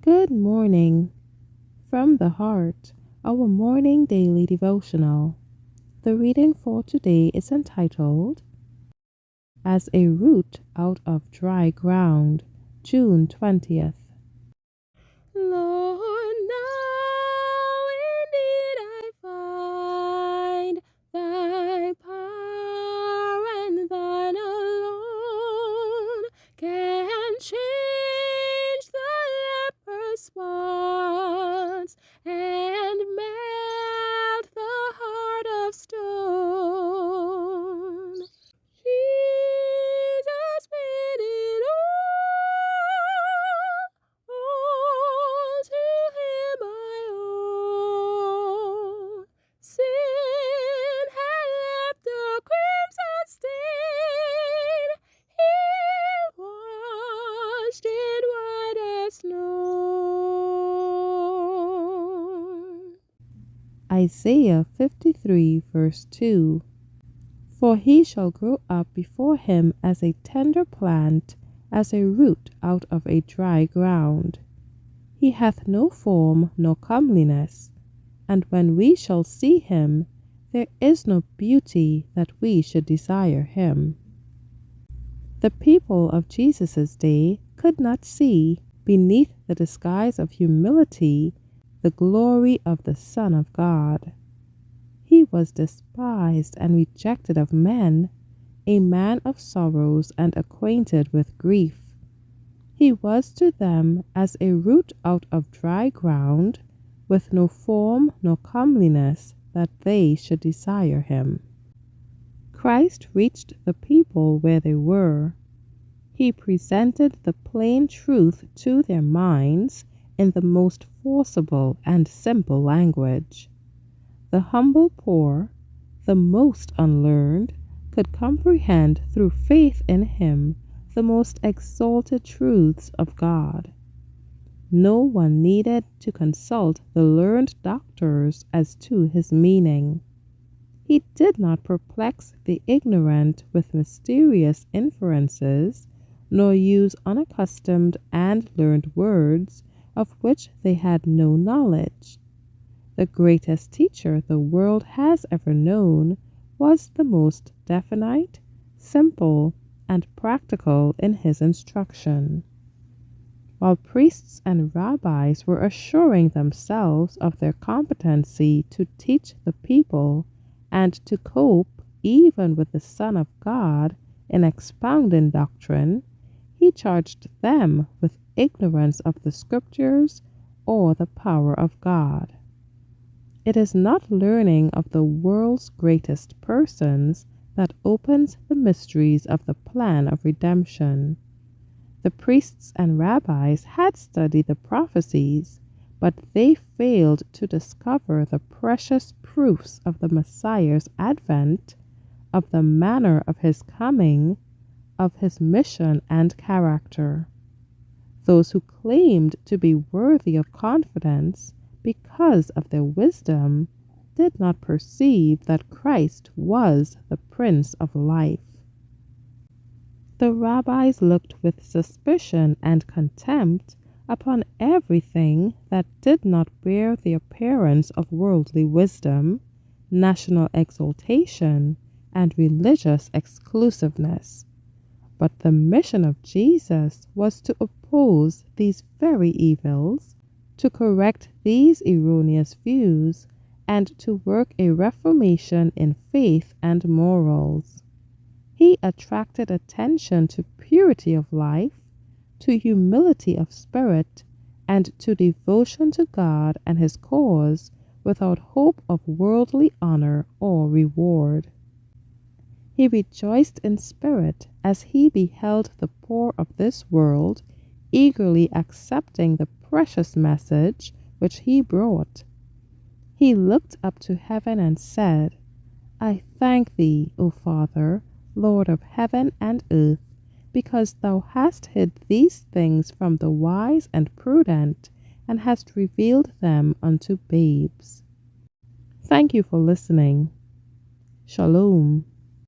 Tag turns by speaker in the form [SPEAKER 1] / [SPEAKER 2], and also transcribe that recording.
[SPEAKER 1] Good morning. From the Heart, our morning daily devotional. The reading for today is entitled, As a Root Out of Dry Ground, June 20th.
[SPEAKER 2] Lord, now indeed I find thy power and thine alone can change the leper's spots and melt the heart of stone. Jesus made it all to him I owe. Sin had left a crimson stain, he washed it white as snow.
[SPEAKER 1] Isaiah 53 verse 2. For he shall grow up before him as a tender plant, as a root out of a dry ground. He hath no form nor comeliness, and when we shall see him, there is no beauty that we should desire him. The people of Jesus' day could not see, beneath the disguise of humility, the glory of the Son of God. He was despised and rejected of men, a man of sorrows and acquainted with grief. He was to them as a root out of dry ground, with no form nor comeliness that they should desire him. Christ reached the people where they were. He presented the plain truth to their minds in the most forcible and simple language. The humble poor, the most unlearned, could comprehend through faith in him the most exalted truths of God. No one needed to consult the learned doctors as to his meaning. He did not perplex the ignorant with mysterious inferences, nor use unaccustomed and learned words of which they had no knowledge. The greatest teacher the world has ever known was the most definite, simple, and practical in his instruction. While priests and rabbis were assuring themselves of their competency to teach the people and to cope even with the Son of God in expounding doctrine, he charged them with ignorance of the Scriptures or the power of God. It is not learning of the world's greatest persons that opens the mysteries of the plan of redemption. The priests and rabbis had studied the prophecies, but they failed to discover the precious proofs of the Messiah's advent, of the manner of his coming, of his mission and character. Those who claimed to be worthy of confidence because of their wisdom, did not perceive that Christ was the Prince of Life. The rabbis looked with suspicion and contempt upon everything that did not bear the appearance of worldly wisdom, national exaltation, and religious exclusiveness. But the mission of Jesus was to oppose these very evils, to correct these erroneous views, and to work a reformation in faith and morals. He attracted attention to purity of life, to humility of spirit, and to devotion to God and his cause without hope of worldly honor or reward. He rejoiced in spirit as he beheld the poor of this world eagerly accepting the precious message which he brought. He looked up to heaven and said, I thank thee, O Father, Lord of heaven and earth, because thou hast hid these things from the wise and prudent, and hast revealed them unto babes. Thank you for listening. Shalom.